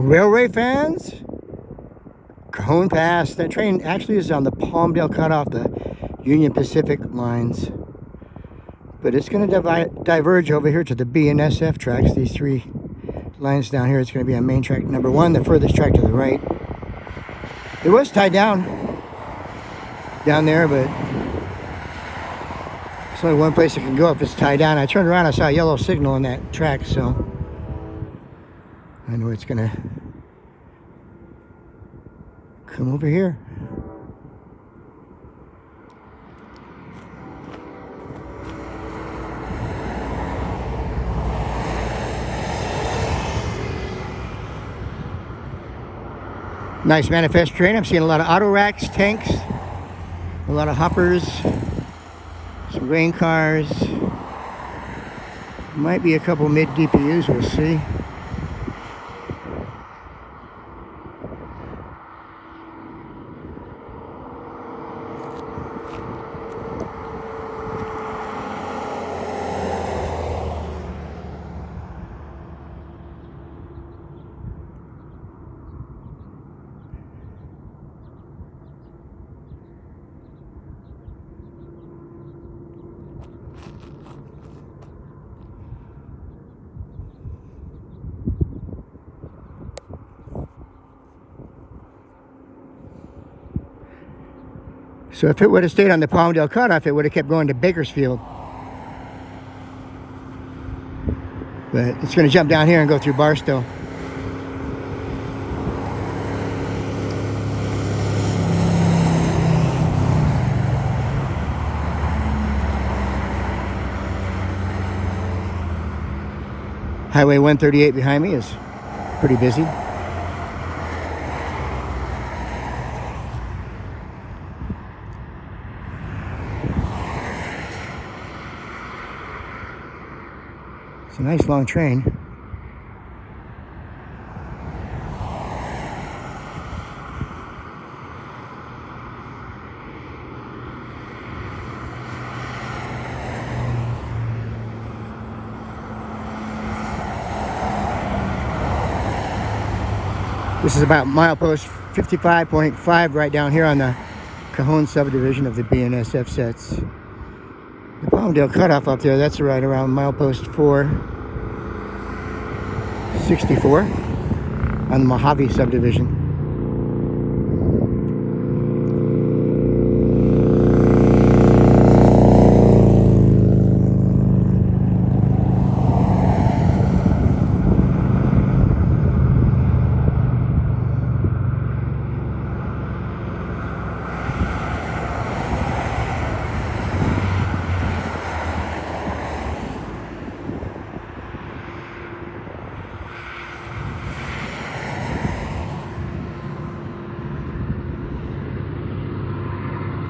Railway fans, Cajon Pass. That train actually is on the Palmdale cutoff, the Union Pacific lines. But it's going to diverge over here to the BNSF tracks. These three lines down here, it's going to be on main track number 1, the furthest track to the right. It was tied down there, but there's only one place it can go if it's tied down. I turned around, I saw a yellow signal on that track, so I know it's going to come over here. Nice manifest train. I'm seeing a lot of auto racks, tanks, a lot of hoppers, some grain cars. Might be a couple mid DPUs, we'll see. So if it would have stayed on the Palmdale cutoff, it would have kept going to Bakersfield. But it's going to jump down here and go through Barstow. Highway 138 behind me is pretty busy. It's a nice long train. This is about milepost 55.5 right down here on the Cajon subdivision of the BNSF sets. The Palmdale cutoff up there, that's right around milepost 464 on the Mojave subdivision.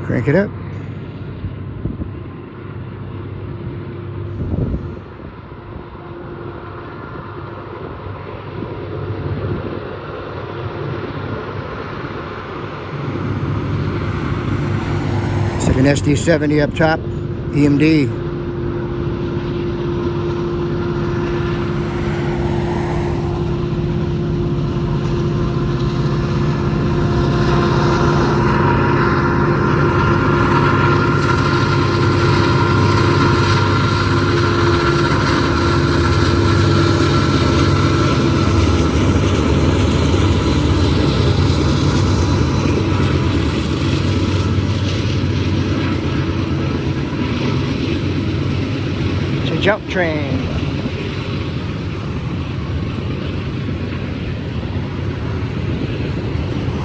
Crank it up. It's like an SD70 up top, EMD. Jump train.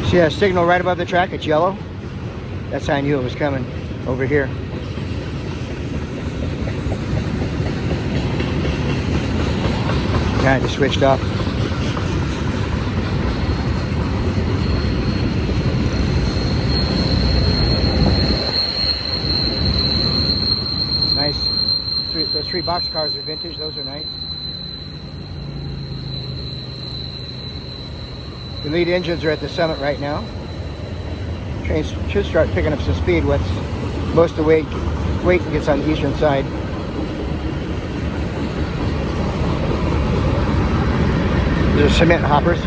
See a signal right above the track? It's yellow. That's how I knew it was coming over here. Kind of switched off. Nice. Those three box cars are vintage. Those are nice. The lead engines are at the summit right now. Train should start picking up some speed once most of the weight gets on the eastern side. There's cement hoppers.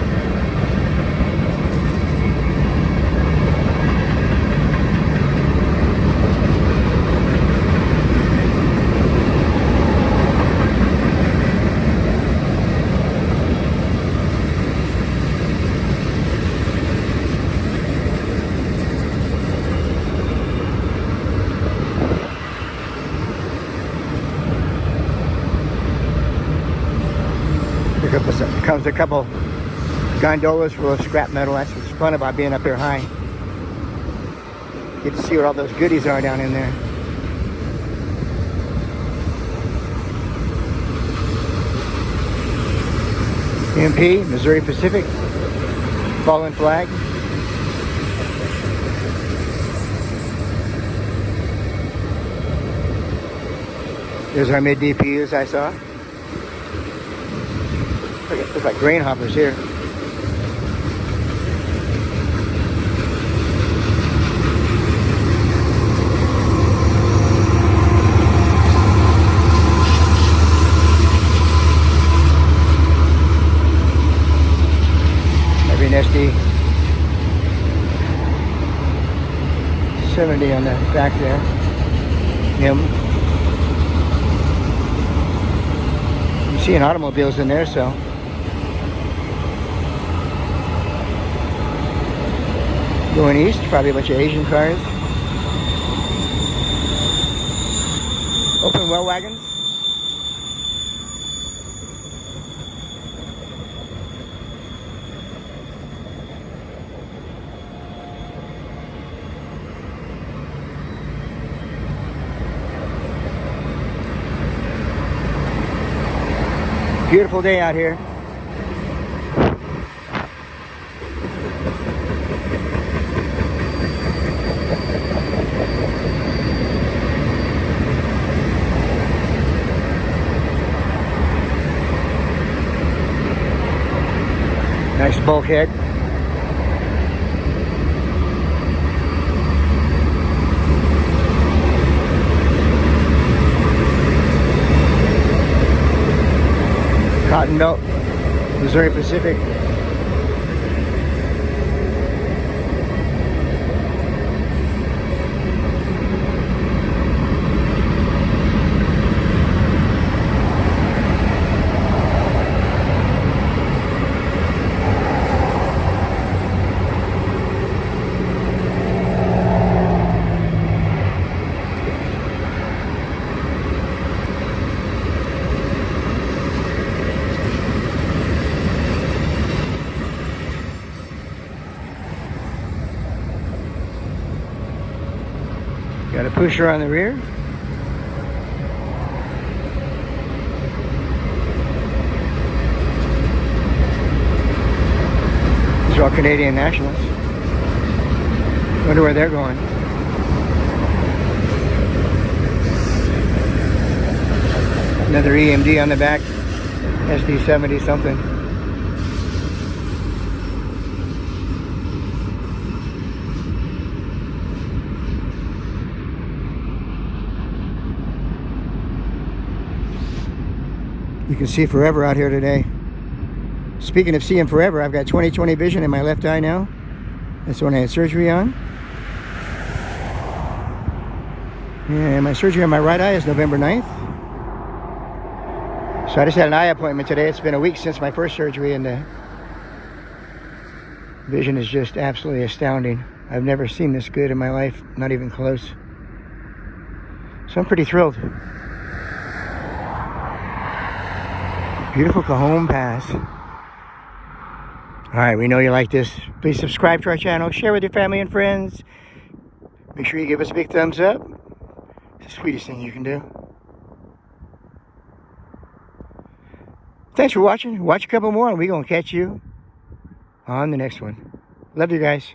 comes a couple gondolas full of scrap metal. That's what's fun about being up here high. Get to see where all those goodies are down in there. MP, Missouri Pacific, fallen flag. There's our mid DPUs I saw. Looks like grain hoppers here. Maybe an SD 70 on the back there. I'm seeing automobiles in there, so. Going east, probably a bunch of Asian cars. Open well wagons. Beautiful day out here. Nice bulkhead. Cotton Belt, Missouri Pacific. Got a pusher on the rear. These are all Canadian nationals. Wonder where they're going. Another EMD on the back. SD70 something. You can see forever out here today. Speaking of seeing forever, I've got 20/20 vision in my left eye now. That's the one I had surgery on. And my surgery on my right eye is November 9th. So I just had an eye appointment today. It's been a week since my first surgery, and the vision is just absolutely astounding. I've never seen this good in my life, not even close. So I'm pretty thrilled. Beautiful Cajon Pass. Alright, we know you like this. Please subscribe to our channel, share with your family and friends. Make sure you give us a big thumbs up. It's the sweetest thing you can do. Thanks for watching. Watch a couple more and we're going to catch you on the next one. Love you guys.